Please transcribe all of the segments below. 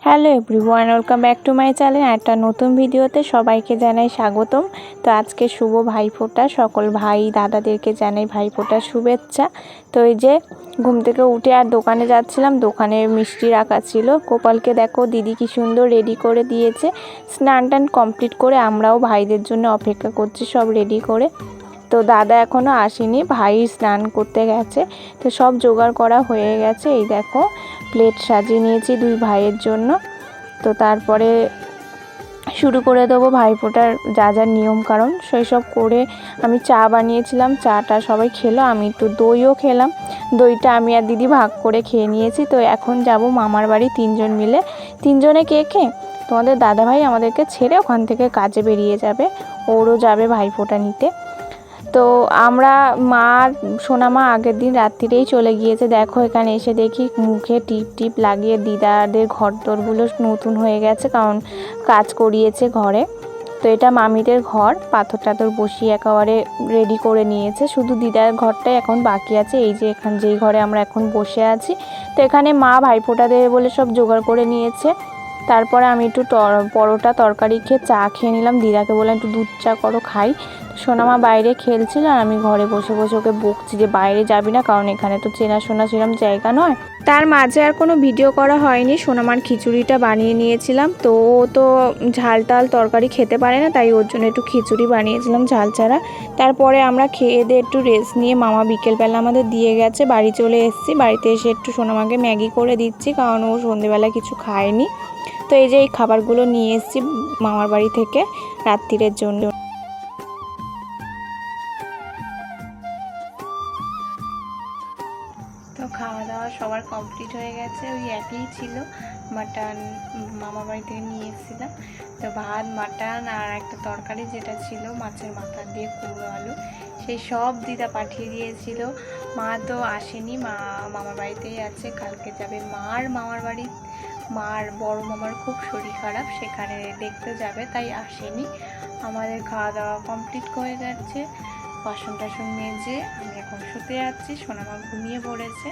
Hello everyone, welcome back to my channel. একটা নতুন ভিডিওতে সবাইকে জানাই স্বাগতম। তো আজকে শুভ ভাইফোঁটা, সকল ভাই দাদাদেরকে জানাই ভাইফোঁটার শুভেচ্ছা। তো এই যে ঘুম থেকে উঠে আর দোকানে যাচ্ছিলাম, দোকানে মিষ্টি রাখা ছিল। গোপালকে দেখো দিদি কি সুন্দর রেডি করে দিয়েছে। স্নান টান কমপ্লিট করে আমরাও ভাইদের জন্য অপেক্ষা করছি সব রেডি করে। তো দাদা এখনও আসেনি, ভাই স্নান করতে গেছে। তো সব জোগাড় করা হয়ে গেছে। এই দেখো প্লেট সাজিয়ে নিয়েছি দুই ভাইয়ের জন্য। তো তারপরে শুরু করে দেবো ভাইফোঁটার যা যা নিয়ম কারণ সেই সব করে। আমি চা বানিয়েছিলাম, চাটা সবাই খেলো, আমি তো দইও খেলাম। দইটা আমি আর দিদি ভাগ করে খেয়ে নিয়েছি। তো এখন যাব মামার বাড়ি তিনজন মিলে। তিনজনে কে কে, তোমাদের দাদাভাই আমাদেরকে ছেড়ে ওখান থেকে কাজে বেরিয়ে যাবে, ওরও যাবে ভাইফোঁটা নিতে। তো আমরা সোনামা আগের দিন রাত্রিরেই চলে গিয়েছে। দেখো এখানে এসে দেখি মুখে টিপ টিপ লাগিয়ে দিদাদের ঘরদোরগুলো নতুন হয়ে গেছে, কারণ কাজ করিয়েছে ঘরে। তো এটা মামিদের ঘর, পাথর টাথর বসিয়ে একেবারে রেডি করে নিয়েছে। শুধু দিদার ঘরটাই এখন বাকি আছে, এই যে যেই ঘরে আমরা এখন বসে আছি। তো এখানে মা ভাইফোঁটা দেবে বলে সব জোগাড় করে নিয়েছে। তারপরে আমি একটু পরোটা তরকারি খেয়ে চা খেয়ে নিলাম। দিদাকে বললাম একটু দুধ চা করো খাই। সোনামা বাইরে খেলছিল আর আমি ঘরে বসে বসে ওকে বকছি যে বাইরে যাবি না, কারণ এখানে তো চেনাশোনা সেরকম জায়গা নয়। তার মাঝে আর কোনো ভিডিও করা হয়নি। সোনামার খিচুড়িটা বানিয়ে নিয়েছিলাম। তো ও তো ঝাল টাল তরকারি খেতে পারে না, তাই ওর জন্য একটু খিচুড়ি বানিয়েছিলাম ঝাল ছাড়া। তারপরে আমরা খেয়ে দিয়ে একটু রেস্ট নিয়ে মামা বিকেলবেলা আমাদের দিয়ে গেছে, বাড়ি চলে এসেছি। বাড়িতে এসে একটু সোনামাকে ম্যাগি করে দিচ্ছি, কারণ ও সন্ধেবেলা কিছু খায়নি। তো এই যে এই খাবারগুলো নিয়ে এসেছি মামার বাড়ি থেকে রাত্রিরের জন্য। তো খাওয়া দাওয়া সবার কমপ্লিট হয়ে গেছে। ওই একই ছিল, মাটন মামা বাড়ি থেকে নিয়ে এসেছিলাম। তো ভাত, মাটন আর একটা তরকারি যেটা ছিল মাছের মাথা দিয়ে কুমড়ো আলু, সেই সব দিদা পাঠিয়ে দিয়েছিল। মা তো আসেনি, মা মামার বাড়িতেই আছে, কালকে যাবে মামার বাড়ি। মার বড় মামার খুব শরীর খারাপ, সেখানে দেখতে যাবে, তাই আসেনি। আমাদের খাওয়া দাওয়া কমপ্লিট হয়ে যাচ্ছে, বাসন টাসন মেজে আমি এখন শুতে যাচ্ছি, সোনামা ঘুমিয়ে পড়েছে।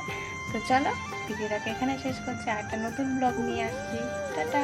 তো চলো ভিডিওটাকে এখানে শেষ করছি, আর একটা নতুন ব্লগ নিয়ে আসছি। টাটা।